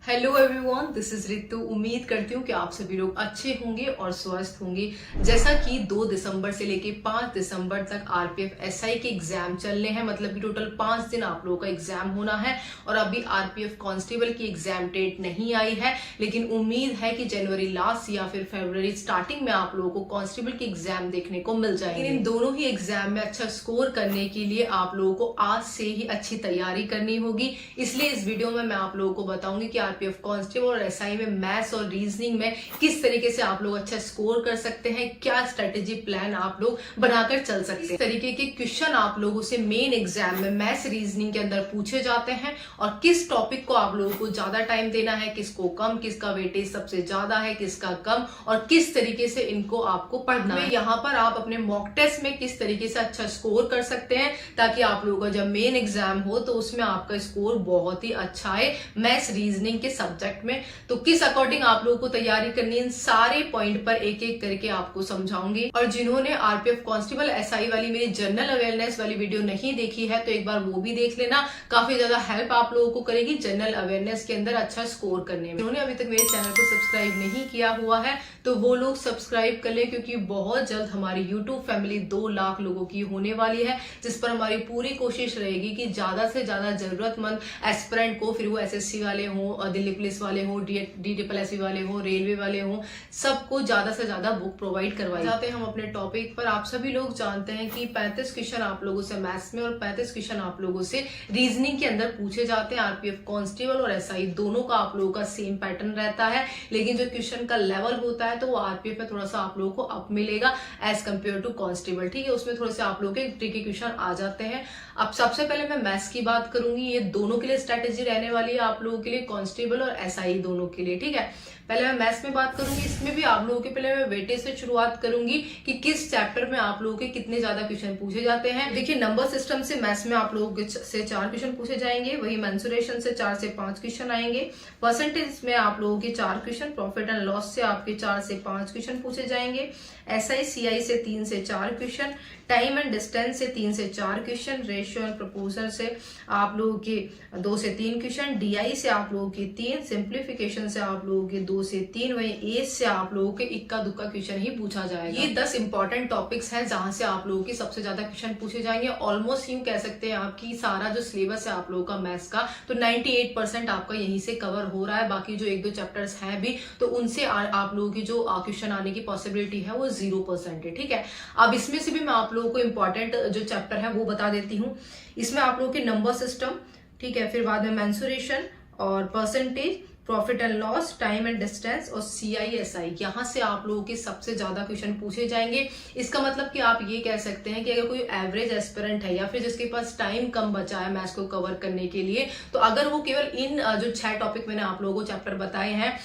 Hello everyone, this is Ritu. उम्मीद करती हूँ कि आप सभी लोग अच्छे होंगे और स्वस्थ होंगे। जैसा कि 2 दिसंबर से लेके 5 दिसंबर तक आरपीएफ एसआई के एग्जाम चलने हैं, मतलब कि टोटल 5 दिन आप लोगों का एग्जाम होना है। और अभी आरपीएफ कांस्टेबल की एग्जाम डेट नहीं आई है, लेकिन उम्मीद है कि जनवरी लास्ट या फिर फरवरी स्टार्टिंग में आप लोगों को कांस्टेबल की एग्जाम देखने को मिल जाएगी। इन दोनों ही एग्जाम में अच्छा स्कोर करने के लिए आप लोगों को आज से ही अच्छी तैयारी करनी होगी। इसलिए इस वीडियो में मैं आप लोगों को बताऊंगी कि आरपीएफ कांस्टेबल और एसआई में मैथ्स और रीजनिंग में किस तरीके से आप लोग अच्छा स्कोर कर सकते हैं, क्या स्ट्रेटेजी प्लान आप लोग बनाकर चल सकते हैं। इस तरीके के क्वेश्चन आप लोगों से मेन एग्जाम में मैथ्स रीजनिंग के अंदर पूछे जाते हैं, और किस टॉपिक को आप लोगों को ज्यादा टाइम देना है, किसको कम, किसका वेटेज सबसे ज्यादा है, किसका कम, और किस तरीके से इनको आपको पढ़ना है। यहाँ पर आप अपने मॉक टेस्ट में किस तरीके से अच्छा स्कोर कर सकते हैं, ताकि आप लोगों का जब मेन एग्जाम हो तो उसमें आपका स्कोर बहुत ही अच्छा है मैथ्स रीजनिंग के सब्जेक्ट में। तो किस अकॉर्डिंग आप लोगों को तैयारी करनी है, इन सारे पॉइंट पर एक एक करके आपको समझाऊंगी। और जिन्होंने आरपीएफ कांस्टेबल एसआई वाली मेरी जनरल अवेयरनेस वाली वीडियो नहीं देखी है तो एक बार वो भी देख लेना, काफी ज्यादा हेल्प आप लोगों को करेगी जनरल अवेयरनेस के अंदर अच्छा स्कोर करने में। जिन्होंने अभी तक मेरे चैनल को सब्सक्राइब नहीं किया हुआ है तो वो लोग सब्सक्राइब कर ले, क्योंकि बहुत जल्द हमारी यूट्यूब फैमिली 2 लाख लोगों की होने वाली है, जिस पर हमारी पूरी कोशिश रहेगी कि ज्यादा से ज्यादा जरूरतमंद एस्पिरेंट को, फिर वो एसएससी वाले हों, दिल्ली पुलिस वाले हों, DSSC वाले हों, रेलवे वाले हों, सबको ज्यादा से ज्यादा बुक प्रोवाइड करवाई जाते हैं। हम अपने टॉपिक पर आप सभी लोग जानते हैं कि 35 क्वेश्चन आप लोगों से मैथ्स में और 35 क्वेश्चन आप लोगों से रीजनिंग के अंदर पूछे जाते हैं। आरपीएफ कांस्टेबल और एसआई दोनों का आप लोगों का सेम पैटर्न रहता है, लेकिन जो क्वेश्चन का लेवल होता है तो वो आरपीएफ में थोड़ा सा आप लोगों को अप मिलेगा एज कम्पेयर टू कांस्टेबल। ठीक है, उसमें थोड़े से आप लोगों के ट्रिकी क्वेश्चन आ जाते हैं। अब सबसे पहले मैं मैथ्स की बात करूंगी, ये दोनों के लिए स्ट्रेटेजी रहने वाली है, आप लोगों के लिए कांस्टेबल और एसआई दोनों के लिए। ठीक है, पहले मैं मैथ्स में बात करूंगी, इसमें भी आप लोगों के पहले मैं वेटेज से शुरुआत करूंगी कि किस चैप्टर में आप लोगों के कितने ज्यादा क्वेश्चन पूछे जाते हैं। देखिए, नंबर सिस्टम से मैथ्स में आप लोगों से 4 क्वेश्चन पूछे जाएंगे, वही मेंसुरेशन से 4 से 5 क्वेश्चन आएंगे, परसेंटेज में आप लोगों के 4 क्वेश्चन, प्रॉफिट एंड लॉस से आपके 4 से 5 क्वेश्चन पूछे जाएंगे, एसआई सीआई से 3 से 4 क्वेश्चन, टाइम एंड डिस्टेंस से 3 से 4 क्वेश्चन, रेशियो एंड प्रपोजल से आप लोगों के 2 से 3 क्वेश्चन, डीआई से आप लोगों के 3, सिंप्लीफिकेशन से आप लोगों के 2 से 3, वही एज से आप लोगों के इक्का दुक्का क्वेश्चन ही पूछा जाएगा। ये 10 इंपॉर्टेंट टॉपिक्स हैं जहां से आप लोगों के सबसे ज्यादा क्वेश्चन पूछे जाएंगे। ऑलमोस्ट यूं कह सकते हैं आपकी सारा जो सिलेबस है आप लोगों का मैथ्स का, तो 98% आपका यहीं से कवर हो रहा है। बाकी जो 1-2 चैप्टर्स हैं भी, तो उनसे आप लोगों की जो क्वेश्चन आने की पॉसिबिलिटी है वो 0% है। ठीक है, अब इसमें से भी मैं आप लोगों को इंपॉर्टेंट जो चैप्टर है वो बता देती हूँ। इसमें आप लोगों के नंबर सिस्टम, ठीक है, फिर बाद में मेंसुरेशन और percentage, profit and loss, time and distance और CISI, यहाँ से आप लोगों के सबसे ज्यादा क्वेश्चन पूछे जाएंगे। इसका मतलब कि आप ये कह सकते हैं कि अगर कोई एवरेज एस्पिरेंट है या फिर जिसके पास टाइम कम बचा है मैथ्स को कवर करने के लिए, तो अगर वो केवल इन जो 6 टॉपिक मैंने आप लोगों को चैप्टर बताए हैं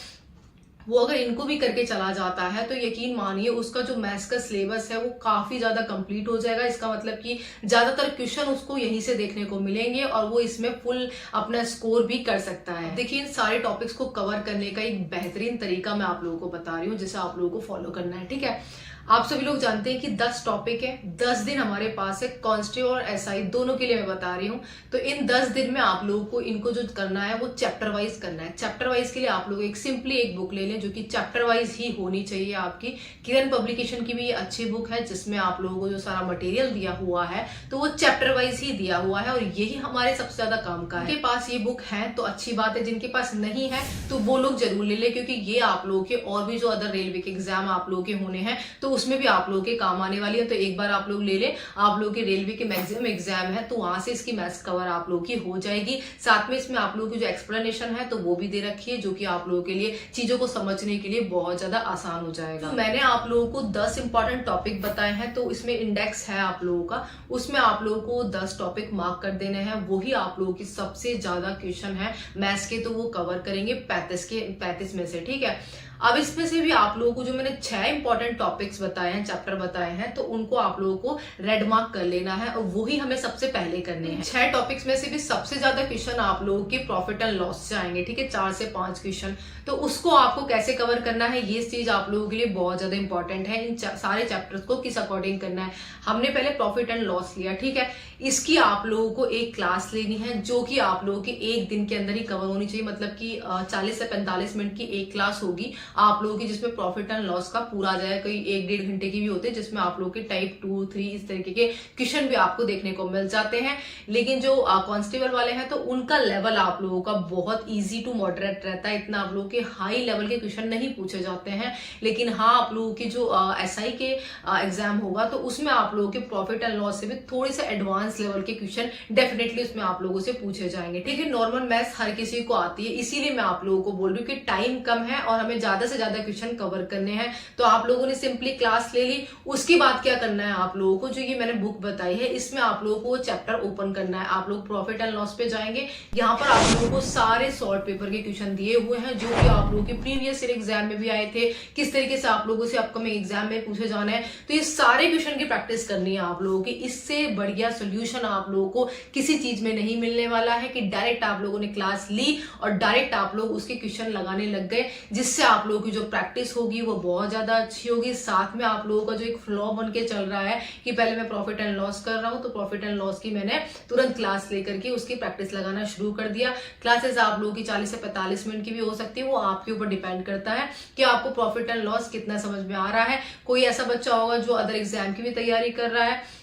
वो अगर इनको भी करके चला जाता है तो यकीन मानिए उसका जो मैथ्स का सिलेबस है वो काफी ज्यादा कंप्लीट हो जाएगा। इसका मतलब कि ज्यादातर क्वेश्चन उसको यहीं से देखने को मिलेंगे और वो इसमें फुल अपना स्कोर भी कर सकता है। देखिए, इन सारे टॉपिक्स को कवर करने का एक बेहतरीन तरीका मैं आप लोगों को बता रही हूँ, जिसे आप लोगों को फॉलो करना है। ठीक है, आप सभी लोग जानते हैं कि 10 टॉपिक है, 10 दिन हमारे पास है, कांस्टेबल और एसआई दोनों के लिए मैं बता रही हूँ। तो इन 10 दिन में आप लोगों को इनको जो करना है वो चैप्टर वाइज करना है। चैप्टर वाइज के लिए आप लोग सिंपली एक बुक ले लें जो कि चैप्टर वाइज ही होनी चाहिए आपकी। किरण पब्लिकेशन की भी ये अच्छी बुक है जिसमें आप लोगों को जो सारा मटेरियल दिया हुआ है तो वो चैप्टर वाइज ही दिया हुआ है, और यही हमारे सबसे ज्यादा काम का है। जिनके पास ये बुक है तो अच्छी बात है, जिनके पास नहीं है तो वो लोग जरूर ले ले, क्योंकि ये आप लोगों के और भी जो अदर रेलवे के एग्जाम आप लोगों के होने हैं तो उसमें भी आप लोगों के काम आने वाली है। तो एक बार आप लोग ले ले, आप लोगों के रेलवे के मैक्सिमम एग्जाम है तो वहां से इसकी मैथ्स कवर आप लोगों की हो जाएगी। साथ में इसमें आप लोगों की जो एक्सप्लेनेशन है तो वो भी दे रखी है, जो कि आप लोगों के लिए चीजों को समझने के लिए बहुत ज्यादा आसान हो जाएगा। तो मैंने आप लोगों को 10 इंपॉर्टेंट टॉपिक बताए हैं, तो इसमें इंडेक्स है आप लोगों का, उसमें आप लोगों को 10 टॉपिक मार्क कर देने हैं। वही आप लोगों की सबसे ज्यादा क्वेश्चन है मैथ्स के, तो वो कवर करेंगे 35 में से। ठीक है, अब इसमें से भी आप लोगों को जो मैंने 6 इंपॉर्टेंट टॉपिक्स बताए हैं, चैप्टर बताए हैं, तो उनको आप लोगों को रेड मार्क कर लेना है और वही हमें सबसे पहले करने हैं। 6 टॉपिक्स में से भी सबसे ज्यादा क्वेश्चन आप लोगों के प्रॉफिट एंड लॉस से आएंगे, ठीक है, 4 से 5 क्वेश्चन। तो उसको आपको कैसे कवर करना है, ये चीज आप लोगों के लिए बहुत ज्यादा इंपॉर्टेंट है। इन सारे चैप्टर्स को किस अकॉर्डिंग करना है, हमने पहले प्रॉफिट एंड लॉस लिया, ठीक है। इसकी आप लोगों को एक क्लास लेनी है जो कि आप लोगों के एक दिन के अंदर ही कवर होनी चाहिए, मतलब कि 40 से 45 मिनट की एक क्लास होगी आप लोगों की, जिसमें प्रॉफिट एंड लॉस का पूरा आ जाएगा। कई 1-1.5 घंटे की भी होते हैं जिसमें आप लोगों के टाइप 2, 3 इस तरीके के क्वेश्चन भी आपको देखने को मिल जाते हैं। लेकिन जो कांस्टेबल वाले हैं तो उनका लेवल आप लोगों का बहुत इजी टू मॉडरेट रहता है, इतना आप लोगों के हाई लेवल के क्वेश्चन नहीं पूछे जाते हैं। लेकिन हाँ, आप लोगों की जो SI के एग्जाम होगा तो उसमें आप लोगों के प्रॉफिट एंड लॉस से भी थोड़े से एडवांस लेवल के क्वेश्चन डेफिनेटली उसमें आप लोगों से पूछे जाएंगे, ठीक है। नॉर्मल मैथ्स हर किसी को आती है, इसीलिए मैं आप लोगों को बोल रही हूँ कि टाइम कम है और हमें ज्यादा से ज्यादा क्वेश्चन कवर करने हैं। तो आप लोगों ने सिंपली क्लास ले ली, उसके बाद क्या करना है आप लोगों को, जो ये मैंने बुक बताई है इसमें आप लोगों को चैप्टर ओपन करना है। आप लोग प्रॉफिट एंड लॉस पे जाएंगे, यहाँ पर आप लोगों को सारे शॉर्ट पेपर के क्वेश्चन दिए हुए हैं जो कि आप लोगों के प्रीवियस ईयर एग्जाम में भी आए थे, किस तरीके से आप लोगों से अपकमिंग एग्जाम में पूछे जाना है। तो ये सारे क्वेश्चन की प्रैक्टिस करनी है आप लोगों की। इससे बढ़िया सोल्यूशन आप लोगों को किसी चीज में नहीं मिलने वाला है कि डायरेक्ट आप लोगों ने क्लास ली और डायरेक्ट आप लोग उसके क्वेश्चन लगाने लग गए, जिससे आप लोगों की जो प्रैक्टिस होगी वो बहुत ज्यादा अच्छी होगी। साथ में आप लोगों का जो एक फ्लो बन के चल रहा है कि पहले मैं प्रॉफिट एंड लॉस कर रहा हूं तो प्रॉफिट एंड लॉस की मैंने तुरंत क्लास लेकर के उसकी प्रैक्टिस लगाना शुरू कर दिया। क्लासेस आप लोगों की 40 से 45 मिनट की भी हो सकती है, वो आपके ऊपर डिपेंड करता है कि आपको प्रॉफिट एंड लॉस कितना समझ में आ रहा है। कोई ऐसा बच्चा होगा जो अदर एग्जाम की भी तैयारी कर रहा है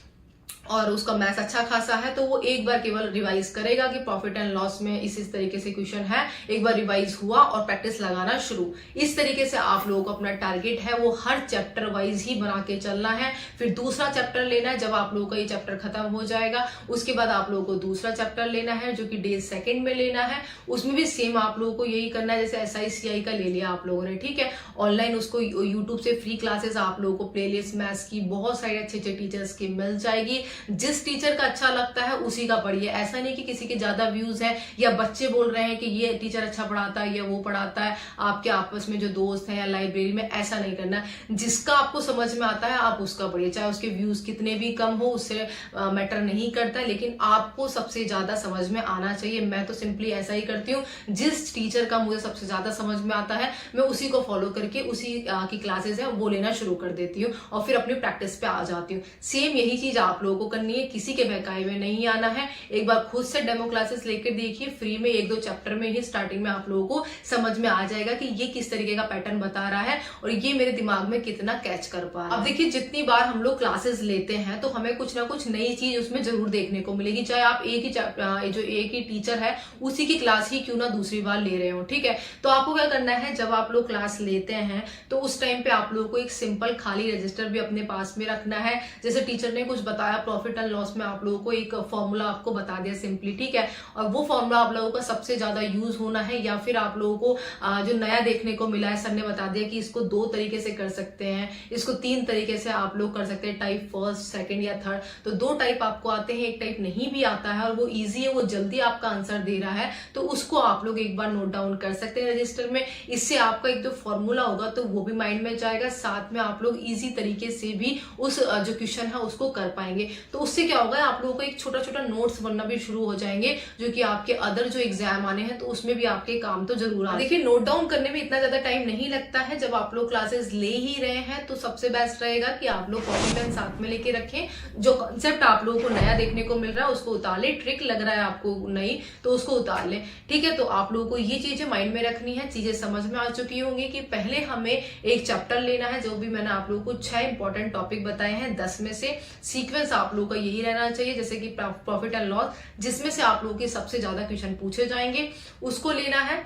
और उसका मैथ्स अच्छा खासा है, तो वो एक बार केवल रिवाइज करेगा कि प्रॉफिट एंड लॉस में इस तरीके से क्वेश्चन है, एक बार रिवाइज हुआ और प्रैक्टिस लगाना शुरू। इस तरीके से आप लोगों को अपना टारगेट है वो हर चैप्टर वाइज ही बना के चलना है। फिर दूसरा चैप्टर लेना है, जब आप लोगों का ये चैप्टर खत्म हो जाएगा उसके बाद आप लोगों को दूसरा चैप्टर लेना है जो कि डे सेकेंड में लेना है। उसमें भी सेम आप लोगों को यही करना है जैसे SI CI का ले लिया आप लोगों ने, ठीक है। ऑनलाइन उसको यूट्यूब से फ्री क्लासेस आप लोगों को प्लेलिस्ट मैथ्स की बहुत सारे अच्छे अच्छे टीचर्स की मिल जाएगी। जिस टीचर का अच्छा लगता है उसी का पढ़िए। ऐसा नहीं कि किसी के ज्यादा व्यूज है या बच्चे बोल रहे हैं कि ये टीचर अच्छा पढ़ाता है या वो पढ़ाता है, आपके आपस में जो दोस्त हैं या लाइब्रेरी में, ऐसा नहीं करना। जिसका आपको समझ में आता है आप उसका पढ़िए, चाहे उसके व्यूज कितने भी कम हो, उससे मैटर नहीं करता, लेकिन आपको सबसे ज्यादा समझ में आना चाहिए। मैं तो सिंपली ऐसा ही करती हूँ, जिस टीचर का मुझे सबसे ज्यादा समझ में आता है मैं उसी को फॉलो करके उसी की क्लासेस है वो लेना शुरू कर देती हूँ और फिर अपनी प्रैक्टिस पे आ जाती हूँ। सेम यही चीज आप लोगों को करनी है, किसी के बहकावे में नहीं आना है। एक बार खुद से डेमो क्लासेस लेकर देखिए, फ्री में 1-2 चैप्टर में ही स्टार्टिंग में आप लोगों को समझ में आ जाएगा कि ये किस तरीके का पैटर्न बता रहा है और ये मेरे दिमाग में कितना कैच कर पा रहा है। अब देखिए, जितनी बार हम लोग क्लासेस लेते हैं तो हमें कुछ ना कुछ नई चीज उसमें जरूर देखने को मिलेगी, चाहे आप एक ही टीचर है उसी की क्लास ही क्यों ना दूसरी बार ले रहे हो, ठीक है। तो आपको क्या करना है, जब आप लोग क्लास लेते हैं तो उस टाइम पे आप लोगों को एक सिंपल खाली रजिस्टर भी अपने पास में रखना है। जैसे टीचर ने कुछ बताया प्रॉफिट एंड लॉस में, आप लोगों को एक फॉर्मूला आपको बता दिया सिंपली, ठीक है, और वो फॉर्मूला आप लोगों का सबसे ज्यादा यूज होना है। या फिर आप लोगों को जो नया देखने को मिला है, सर ने बता दिया कि इसको 2 तरीके से कर सकते हैं, इसको 3 तरीके से आप लोग कर सकते हैं, टाइप फर्स्ट, सेकंड या थर्ड। तो 2 टाइप आपको आते हैं, एक टाइप नहीं भी आता है और वो इजी है, वो जल्दी आपका आंसर दे रहा है, तो उसको आप लोग एक बार नोट डाउन कर सकते हैं रजिस्टर में। इससे आपका एक जो फॉर्मूला होगा तो वो भी माइंड में जाएगा, साथ में आप लोग इजी तरीके से भी उस जो क्वेश्चन है उसको कर पाएंगे। तो उससे क्या होगा, आप लोगों को एक छोटा छोटा नोट्स बनना भी शुरू हो जाएंगे, जो कि आपके अदर जो एग्जाम आने हैं तो उसमें भी आपके काम तो जरूर आए। देखिए, नोट डाउन करने में इतना ज्यादा टाइम नहीं लगता है। जब आप लोग क्लासेस ले ही रहे हैं तो सबसे बेस्ट रहेगा कि आप लोग कॉपी पेन साथ में लेके रखें। जो कॉन्सेप्ट आप लोगों को नया देखने को मिल रहा है उसको उतार ले, ट्रिक लग रहा है आपको नई तो उसको उतार ले, ठीक है। तो आप लोगों को ये चीजें माइंड में रखनी है। चीजें समझ में आ चुकी होंगी कि पहले हमें एक चैप्टर लेना है, जो भी मैंने आप लोगों को 6 इंपॉर्टेंट टॉपिक बताए हैं 10 में से। सीक्वेंस आप लोगों का यही रहना चाहिए, जैसे कि प्रॉफिट एंड लॉस, जिसमें से आप लोगों के सबसे ज्यादा क्वेश्चन पूछे जाएंगे, उसको लेना है।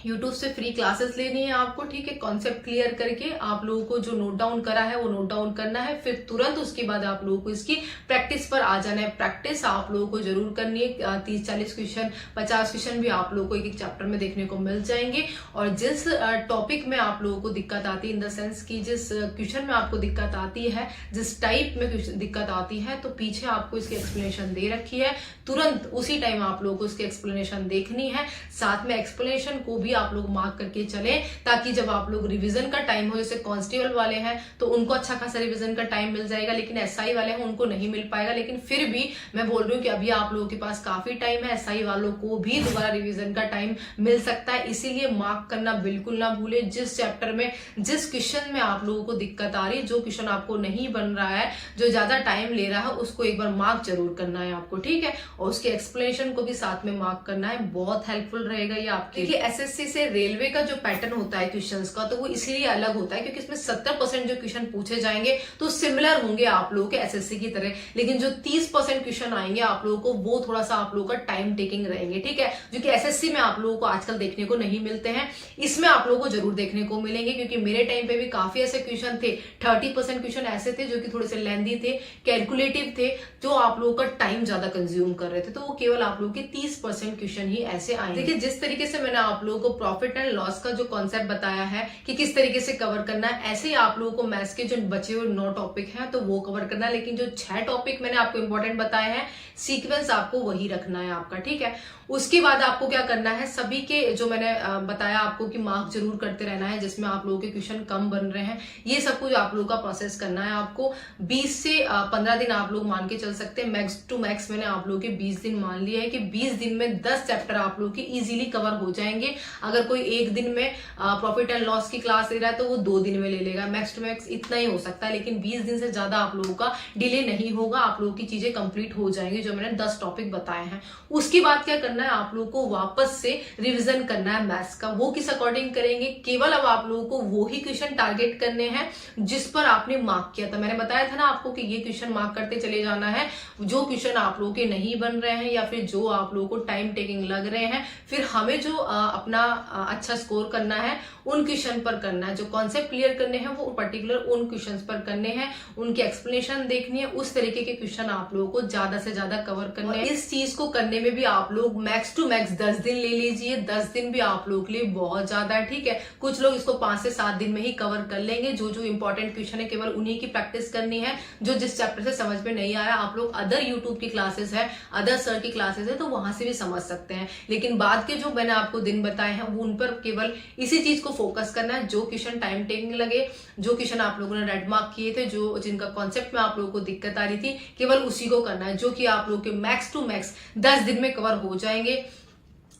यूट्यूब से फ्री क्लासेस लेनी है आपको, ठीक है। कॉन्सेप्ट क्लियर करके आप लोगों को जो नोट डाउन करा है वो नोट डाउन करना है, फिर तुरंत उसके बाद आप लोगों को इसकी प्रैक्टिस पर आ जाना है। प्रैक्टिस आप लोगों को जरूर करनी है। 30-40 क्वेश्चन, 50 क्वेश्चन भी आप लोगों को एक चैप्टर में देखने को मिल जाएंगे। और जिस टॉपिक में आप लोगों को दिक्कत आती है, इन द सेंस की जिस क्वेश्चन में आपको दिक्कत आती है, जिस टाइप में दिक्कत आती है, तो पीछे आपको इसकी एक्सप्लेनेशन दे रखी है, तुरंत उसी टाइम आप लोगों को इसकी एक्सप्लेनेशन देखनी है। साथ में एक्सप्लेनेशन को भी भी आप लोग मार्क करके चले, ताकि जब आप लोग रिवीजन का टाइम हो, जैसे कांस्टेबल वाले हैं तो उनको अच्छा खासा रिवीजन का टाइम मिल जाएगा, लेकिन एसआई वाले हैं उनको नहीं मिल पाएगा। लेकिन फिर भी मैं बोल रही हूँ कि अभी आप लोगों के पास काफी टाइम है, एसआई वालों को भी दोबारा रिवीजन का टाइम मिल सकता है, इसीलिए मार्क करना बिल्कुल ना भूले। जिस चैप्टर में, जिस क्वेश्चन में आप लोगों को दिक्कत आ रही है, जो क्वेश्चन आपको नहीं बन रहा है, जो ज्यादा टाइम ले रहा है, उसको एक बार मार्क जरूर करना है आपको, ठीक है। और उसके एक्सप्लेनेशन को भी साथ में मार्क करना है, बहुत हेल्पफुल रहेगा ये आपके। देखिए एसएससी से रेलवे का जो पैटर्न होता है क्वेश्चंस का, तो वो इसलिए अलग होता है क्योंकि इसमें 70% जो क्वेश्चन पूछे जाएंगे तो सिमिलर होंगे आप लोगों के एसएससी की तरह, लेकिन जो 30% क्वेश्चन आएंगे आप लोगों को, वो थोड़ा सा आप लोगों का टाइम टेकिंग रहेंगे, ठीक है, जो कि एसएससी में आप लोगों को आजकल देखने को नहीं मिलते हैं। इसमें आप लोगों को जरूर देखने को मिलेंगे, क्योंकि मेरे टाइम पे भी काफी ऐसे क्वेश्चन थे, 30% क्वेश्चन ऐसे थे जो कि थोड़े से लेंदी थे, कैलकुलेटिव थे, जो आप लोगों का टाइम ज्यादा कंज्यूम कर रहे थे, तो वो केवल आप लोगों के 30% क्वेश्चन ही ऐसे आए। देखिए जिस तरीके से मैंने आप लोगों को प्रॉफिट एंड लॉस का जो कॉन्सेप्ट बताया है कि किस तरीके से कवर करना है, ऐसे ही आप लोगों को मैथ्स के जो बचे हुए 9 टॉपिक हैं तो वो कवर करना है, लेकिन जो 6 टॉपिक मैंने आपको इंपॉर्टेंट बताए हैं, सीक्वेंस आपको वही रखना है आपका, ठीक है। उसके बाद आपको क्या करना है, सभी के जो मैंने बताया आपको कि मार्क जरूर करते रहना है, जिसमें आप लोगों के क्वेश्चन कम बन रहे हैं, ये सब कुछ आप लोगों का प्रोसेस करना है आपको। 20 से 15 दिन आप लोग मान के चल सकते हैं, मैक्स टू मैक्स मैंने आप लोगों के 20 दिन मान लिया है कि 20 दिन में 10 चैप्टर आप लोगों के इजीली कवर हो जाएंगे। अगर कोई एक दिन में प्रॉफिट एंड लॉस की क्लास ले रहा है तो वो 2 दिन में ले लेगा, मैक्स टू मैक्स इतना ही हो सकता है, लेकिन 20 दिन से ज्यादा आप लोगों का डिले नहीं होगा, आप लोगों की चीजें कंप्लीट हो जाएंगी जो मैंने 10 टॉपिक बताए हैं। उसके बाद क्या करना है, आप लोगों को वापस से रिवीजन करना है मैथ्स का। वो किस अकॉर्डिंग करेंगे, केवल अब आप लोगों को वो ही क्वेश्चन टारगेट करने हैं जिस पर आपने मार्क किया था। मैंने बताया था ना आपको कि ये क्वेश्चन मार्क करते चले जाना है, जो क्वेश्चन आप लोगों के नहीं बन रहे हैं या फिर जो आप लोगों को टाइम टेकिंग लग रहे हैं, फिर हमें जो अपना अच्छा स्कोर करना है उन क्वेश्चन पर करना है, जो कॉन्सेप्ट क्लियर करने हैं वो पर्टिकुलर उन क्वेश्चन पर करने हैं, उनकी एक्सप्लेनेशन देखनी है, उस तरीके के क्वेश्चन आप लोगों को ज्यादा से ज्यादा कवर करने हैं। इस चीज को करने में भी आप लोग मैक्स टू मैक्स 10 दिन ले लीजिए, 10 दिन भी आप लोगों के लिए बहुत ज्यादा है, ठीक है। कुछ लोग इसको 5 से 7 दिन में ही कवर कर लेंगे, जो जो इंपॉर्टेंट क्वेश्चन है केवल उन्हीं की प्रैक्टिस करनी है, जो जिस चैप्टर से समझ में नहीं आया आप लोग अदर यूट्यूब की क्लासेस है, अदर सर की क्लासेस है, तो वहां से भी समझ सकते हैं। लेकिन बाद के जो मैंने आपको दिन बताए हैं वो उन पर केवल इसी चीज को फोकस करना है, जो क्वेश्चन टाइम टेकिंग लगे, जो क्वेश्चन आप लोगों ने रेड मार्क किए थे, जो जिनका कॉन्सेप्ट में आप लोगों को दिक्कत आ रही थी, केवल उसी को करना है, जो कि आप लोगों के मैक्स टू मैक्स 10 दिन में कवर हो जाएंगे।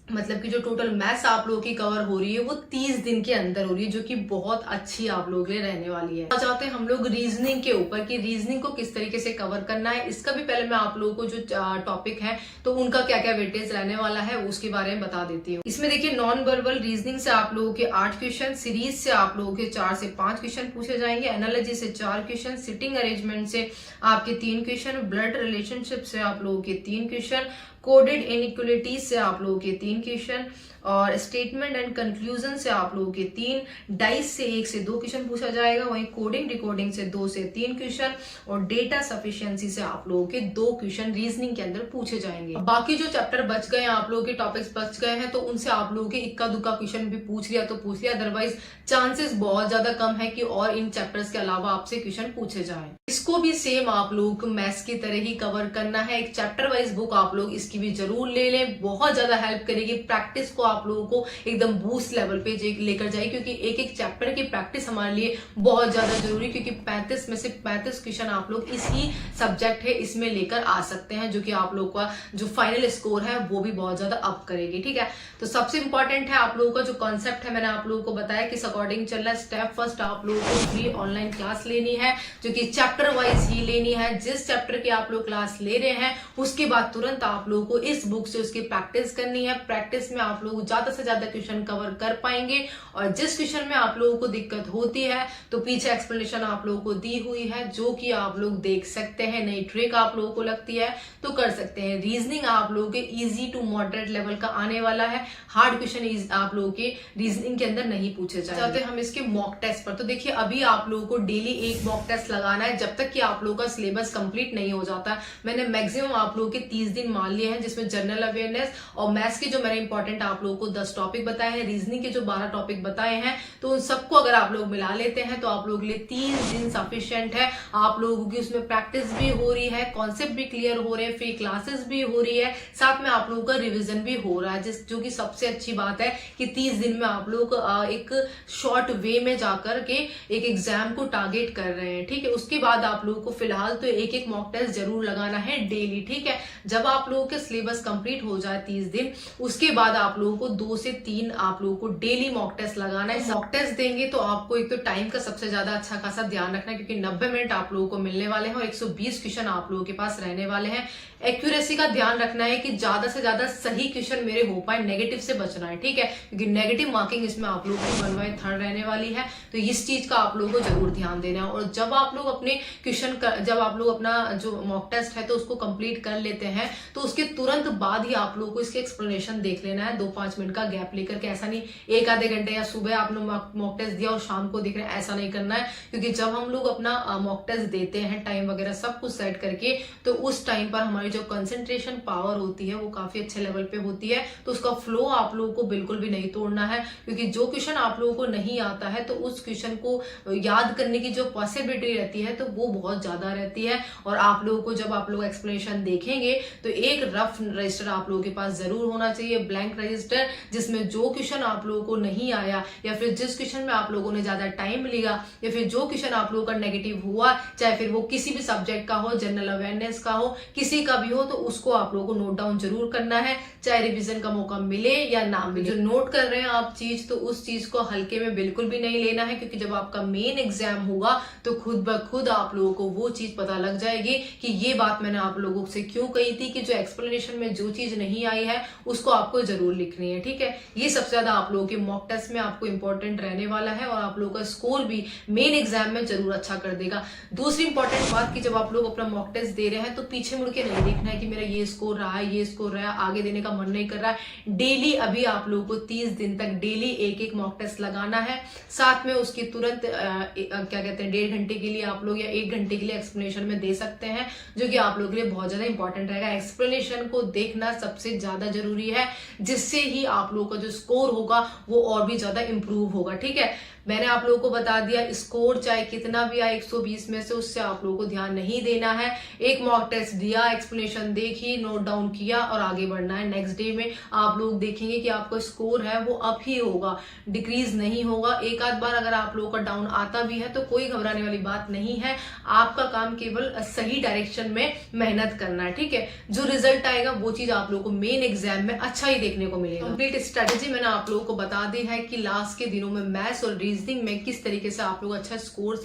मतलब कि जो टोटल मैथ्स आप लोगों की कवर हो रही है वो 30 दिन के अंदर हो रही है, जो कि बहुत अच्छी आप लोगों के लिए रहने वाली है। चाहते हैं हम लोग रीजनिंग के ऊपर कि रीजनिंग को किस तरीके से कवर करना है, इसका भी पहले मैं आप लोगों को जो टॉपिक है तो उनका क्या क्या वेटेज रहने वाला है उसके बारे में बता देती हूँ। इसमें देखिए नॉन वर्बल रीजनिंग से आप लोगों के 8 क्वेश्चन, सीरीज से आप लोगों के 4 से 5 क्वेश्चन पूछे जाएंगे, एनालॉजी से 4 क्वेश्चन, सिटिंग अरेंजमेंट से आपके 3 क्वेश्चन, ब्लड रिलेशनशिप से आप लोगों के 3 क्वेश्चन, कोडेड इनइक्वलिटीज से आप लोगों के 3 क्वेश्चन, और स्टेटमेंट एंड कंक्लूजन से आप लोगों के 3, डाइस से 1 से 2 क्वेश्चन पूछा जाएगा, वहीं कोडिंग डिकोडिंग से 2 से 3 क्वेश्चन, और डेटा सफिशिएंसी से आप लोगों के 2 क्वेश्चन रीजनिंग के अंदर पूछे जाएंगे। बाकी जो चैप्टर बच गए हैं, आप लोगों के टॉपिक्स बच गए हैं, तो उनसे आप लोगों के इक्का दुक्का क्वेश्चन भी पूछ लिया तो पूछ लिया, अदरवाइज चांसेस बहुत ज्यादा कम है कि और इन चैप्टर्स के अलावा आपसे क्वेश्चन पूछे जाए। इसको भी सेम आप लोगों को मैथ्स की तरह ही कवर करना है, एक चैप्टर वाइज बुक आप लोग इसकी भी जरूर ले लें, बहुत ज्यादा हेल्प करेगी, प्रैक्टिस को आप लोगों को एकदम बूस्ट लेवल पे लेकर जाए, क्योंकि एक एक चैप्टर की प्रैक्टिस हमारे लिए बहुत ज्यादा जरूरी, क्योंकि 35 में से 35 क्वेश्चन आप लोग इसी सब्जेक्ट है इसमें लेकर आ सकते हैं, जो कि आप लोगों का जो फाइनल स्कोर है वो भी बहुत ज्यादा अप करेगी, ठीक है। तो सबसे इंपॉर्टेंट है आप लोगों का जो कॉन्सेप्ट है, मैंने आप लोगों को बताया किस अकॉर्डिंग चल रहा है। स्टेप फर्स्ट आप लोगों को फ्री ऑनलाइन क्लास लेनी है, जो कि चैप्टर वाइज ही लेनी है। जिस चैप्टर की आप लोग क्लास ले रहे हैं उसके बाद तुरंत आप लोगों को इस बुक से उसकी प्रैक्टिस करनी है। प्रैक्टिस में आप लोग ज्यादा से ज्यादा क्वेश्चन कवर कर पाएंगे, और जिस क्वेश्चन में आप लोगों को दिक्कत होती है तो पीछे एक्सप्लेनेशन आप लोगों को दी हुई है, जो कि आप लोग देख सकते हैं। नई ट्रिक आप लोगों को लगती है तो कर सकते हैं। रीजनिंग आप लोगों के इजी टू मॉडरेट लेवल का आने वाला है, हार्ड क्वेश्चन आप लोगों के रीजनिंग के अंदर नहीं पूछे जाते। हम इसके मॉक टेस्ट पर, तो देखिए अभी आप लोगों को डेली एक मॉक टेस्ट लगाना है जब तक कि आप लोगों का सिलेबस कंप्लीट नहीं हो जाता। मैंने मैक्सिमम आप लोगों के 30 दिन मान लिए हैं, जिसमें जनरल अवेयरनेस और मैथ्स के जो मैंने इंपॉर्टेंट आप लोगों लोगों को 10 टॉपिक बताए हैं, रीजनिंग के जो 12 टॉपिक बताए हैं, तो उन सबको अगर आप लोग मिला लेते हैं तो आप लोगों के लिए 3 दिन सफिशिएंट है। आप लोगों की उसमें प्रैक्टिस भी हो रही है, कॉन्सेप्ट भी क्लियर हो रहे हैं, फ्री क्लासेस भी हो रही है, साथ में आप लोगों का रिविजन भी हो रहा है, जो कि सबसे अच्छी बात है कि 30 दिन में आप लोग एक शॉर्ट वे में जाकर के एक एग्जाम को टारगेट कर रहे हैं। ठीक है, उसके बाद आप लोगों को फिलहाल तो एक एक मॉक टेस्ट जरूर लगाना है डेली। ठीक है, जब आप लोगों के सिलेबस कंप्लीट हो जाए 30 दिन, उसके बाद आप लोगों को 2 से 3 आप लोगों को डेली मॉक टेस्ट लगाना है। मॉक टेस्ट देंगे तो आपको एक तो टाइम का सबसे ज्यादा अच्छा खासा ध्यान रखना है, क्योंकि 90 मिनट आप लोगों को मिलने वाले हैं और 120 क्वेश्चन आप लोगों के पास रहने वाले हैं। एक्यूरेसी का ध्यान रखना है कि ज्यादा से ज्यादा सही क्वेश्चन मेरे हो पाए, नेगेटिव से बचना है। ठीक है, क्योंकि नेगेटिव मार्किंग इसमें आप लोगों की 1 बाय 3 रहने वाली है, तो इस चीज का आप लोगों को जरूर ध्यान देना है। और जब आप लोग अपने क्वेश्चन जब आप लोग अपना जो मॉक टेस्ट है तो उसको कंप्लीट कर लेते हैं, तो उसके तुरंत बाद ही आप लोगों को इसके एक्सप्लेनेशन देख लेना है, 2-5 मिनट का गैप लेकर के। ऐसा नहीं 1 आधे घंटे या सुबह आपने मॉक टेस्ट दिया और शाम को देख रहे हैं, ऐसा नहीं करना है। क्योंकि जब हम लोग अपना मॉक टेस्ट देते हैं, टाइम वगैरह सब कुछ सेट करके, तो उस टाइम पर हमारी जो कंसंट्रेशन पावर होती है वो काफी अच्छे लेवल पे होती है, तो उसका फ्लो आप लोगों को बिल्कुल भी नहीं तोड़ना है। क्योंकि जो क्वेश्चन आप लोगों को नहीं आता है तो उस क्वेश्चन को याद करने की जो पॉसिबिलिटी रहती है तो वो बहुत ज्यादा रहती है। और आप लोगों को जब आप लोग एक्सप्लेनेशन देखेंगे तो एक रफ रजिस्टर आप लोगों के पास जरूर होना चाहिए, ब्लैंक रजिस्टर, जिसमें जो क्वेश्चन आप लोगों को नहीं आया या फिर जिस क्वेश्चन में आप लोगों ने ज्यादा टाइम लिया या फिर जो क्वेश्चन आप लोगों का नेगेटिव हुआ, चाहे फिर वो किसी भी सब्जेक्ट का हो, जनरल अवेयरनेस का हो, किसी का भी हो, तो उसको आप लोगों को नोट डाउन जरूर करना है, चाहे रिवीजन का मौका मिले या ना मिले। जो नोट कर रहे हैं आप चीज, तो उस चीज को हल्के में बिल्कुल भी नहीं लेना है, क्योंकि जब आपका मेन एग्जाम होगा तो खुद ब खुद आप लोगों को वो चीज पता लग जाएगी कि ये बात मैंने आप लोगों से क्यों कही थी, कि जो एक्सप्लेनेशन में जो चीज नहीं आई है उसको आपको जरूर लिखनी है। ठीक है, ये सबसे ज्यादा आप लोगों के मॉक टेस्ट में आपको इंपॉर्टेंट रहने वाला है और आप लोगों का स्कोर भी मेन एग्जाम में जरूर अच्छा कर देगा। दूसरी इंपॉर्टेंट बात कि जब आप लोग अपना मॉक टेस्ट दे रहे हैं तो पीछे मुड़ के नहीं देखना है कि मेरा ये स्कोर रहा है, ये स्कोर रहा है, आगे देने का मन नहीं कर रहा है। डेली अभी आप लोगों को 30 दिन तक डेली एक एक मॉक टेस्ट लगाना है, साथ में उसकी तुरंत क्या कहते हैं 1.5 घंटे के लिए आप लोग या 1 घंटे के लिए एक्सप्लेनेशन में दे सकते हैं, जो कि आप लोगों के लिए बहुत ज्यादा इंपॉर्टेंट रहेगा। एक्सप्लेनेशन को देखना सबसे ज्यादा जरूरी है, जिससे ही आप लोगों का जो स्कोर होगा वो और भी ज्यादा इंप्रूव होगा। ठीक है, मैंने आप लोगों को बता दिया, स्कोर चाहे कितना भी आए 120 में से, उससे आप लोगों को ध्यान नहीं देना है। एक मॉक टेस्ट दिया, एक्सप्लेनेशन देखी, नोट डाउन किया और आगे बढ़ना है। नेक्स्ट डे में आप लोग देखेंगे कि आपका स्कोर है वो अप ही होगा, डिक्रीज नहीं होगा। एक आध बार अगर आप लोगों का डाउन आता भी है तो कोई घबराने वाली बात नहीं है, आपका काम केवल सही डायरेक्शन में मेहनत करना है। ठीक है, जो रिजल्ट आएगा वो चीज आप लोगों को मेन एग्जाम में अच्छा ही देखने को मिलेगा। कंप्लीट स्ट्रेटेजी मैंने आप लोगों को बता दी है कि लास्ट के दिनों में मैथ्स और रीजनिंग में किस तरीके से आप लोग अच्छा स्कोर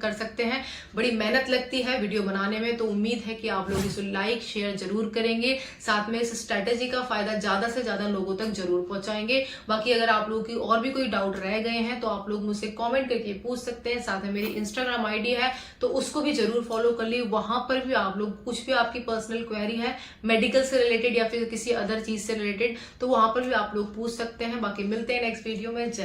कर सकते हैं। बड़ी मेहनत लगती है वीडियो बनाने में, तो उम्मीद है कि आप लोग इसे लाइक शेयर जरूर करेंगे, साथ में इस स्ट्रेटेजी का फायदा ज्यादा से ज्यादा लोगों तक जरूर पहुंचाएंगे। बाकी अगर आप लोगों की और भी कोई डाउट रह गए हैं तो आप लोग मुझसे कमेंट करके पूछ सकते हैं। साथ में मेरी इंस्टाग्राम आईडी है तो उसको भी जरूर फॉलो कर लीजिए, वहां पर भी आप लोग कुछ भी आपकी पर्सनल क्वेरी है मेडिकल से रिलेटेड या फिर किसी अदर चीज से रिलेटेड, तो वहां पर भी आप लोग पूछ सकते हैं। बाकी मिलते हैं नेक्स्ट वीडियो में। जय